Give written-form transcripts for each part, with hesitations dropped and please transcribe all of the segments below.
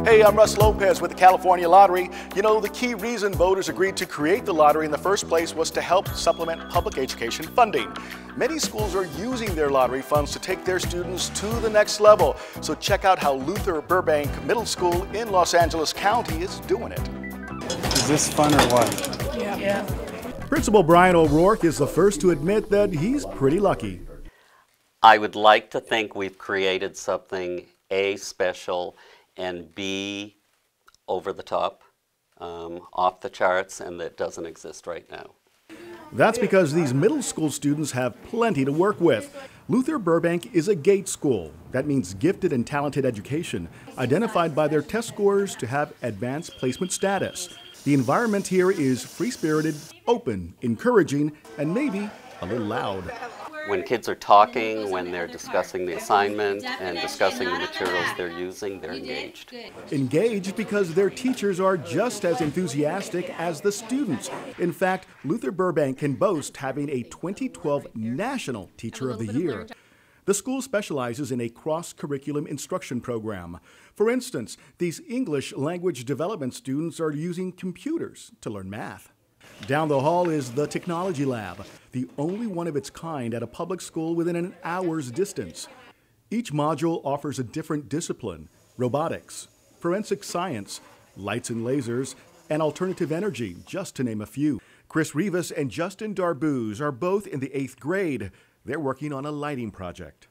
Hey, I'm Russ Lopez with the California Lottery. You know, the key reason voters agreed to create the lottery in the first place was to help supplement public education funding. Many schools are using their lottery funds to take their students to the next level. So check out how Luther Burbank Middle School in Los Angeles County is doing it. Is this fun or what? Yeah. Principal Brian O'Rourke is the first to admit that he's pretty lucky. I would like to think we've created something A, special, and B, over the top, off the charts, and that doesn't exist right now. That's because these middle school students have plenty to work with. Luther Burbank is a G.A.T.E school. That means gifted and talented education, identified by their test scores to have advanced placement status. The environment here is free-spirited, open, encouraging, and maybe a little loud. When kids are talking, when they're discussing the assignment and discussing the materials they're using, they're engaged. Engaged because their teachers are just as enthusiastic as the students. In fact, Luther Burbank can boast having a 2012 National Teacher of the Year. The school specializes in a cross-curriculum instruction program. For instance, these English language development students are using computers to learn math. Down the hall is the Technology Lab, the only one of its kind at a public school within an hour's distance. Each module offers a different discipline: robotics, forensic science, lights and lasers, and alternative energy, just to name a few. Chris Rivas and Justin Darbooz are both in the 8th grade. They're working on a lighting project.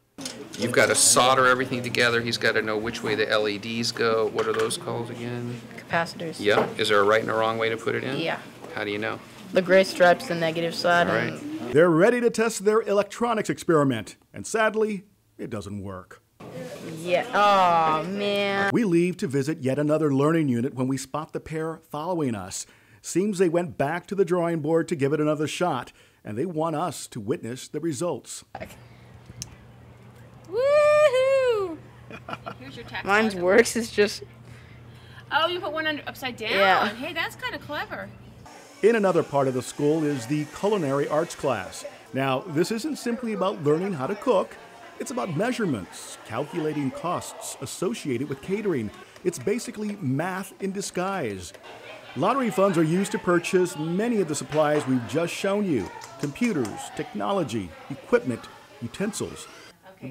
You've got to solder everything together. He's got to know which way the LEDs go. What are those called again? Capacitors. Yeah. Is there a right and a wrong way to put it in? Yeah. How do you know? The gray stripe's the negative side. All right. They're ready to test their electronics experiment, and sadly, it doesn't work. Yeah. Oh, man. We leave to visit yet another learning unit when we spot the pair following us. Seems they went back to the drawing board to give it another shot, and they want us to witness the results. Woohoo! Here's your tax Mine's card. works. It's just. Oh, you put one upside down? Yeah. Hey, that's kind of clever. In another part of the school is the culinary arts class. Now, this isn't simply about learning how to cook. It's about measurements, calculating costs associated with catering. It's basically math in disguise. Lottery funds are used to purchase many of the supplies we've just shown you: computers, technology, equipment, utensils.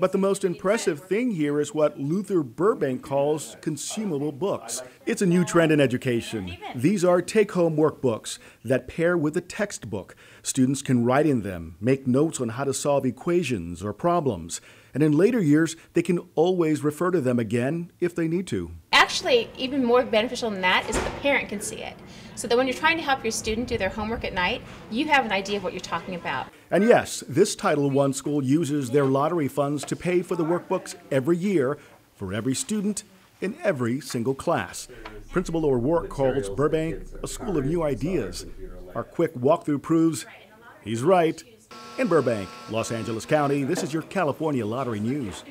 But the most impressive thing here is what Luther Burbank calls consumable books. It's a new trend in education. These are take-home workbooks that pair with a textbook. Students can write in them, make notes on how to solve equations or problems, and in later years, they can always refer to them again if they need to. Actually, even more beneficial than that is the parent can see it. So that when you're trying to help your student do their homework at night, you have an idea of what you're talking about. And yes, this Title I school uses their lottery funds to pay for the workbooks every year for every student in every single class. Principal O'Rourke calls Burbank a school of new ideas. Our quick walkthrough proves he's right. In Burbank, Los Angeles County, this is your California Lottery News.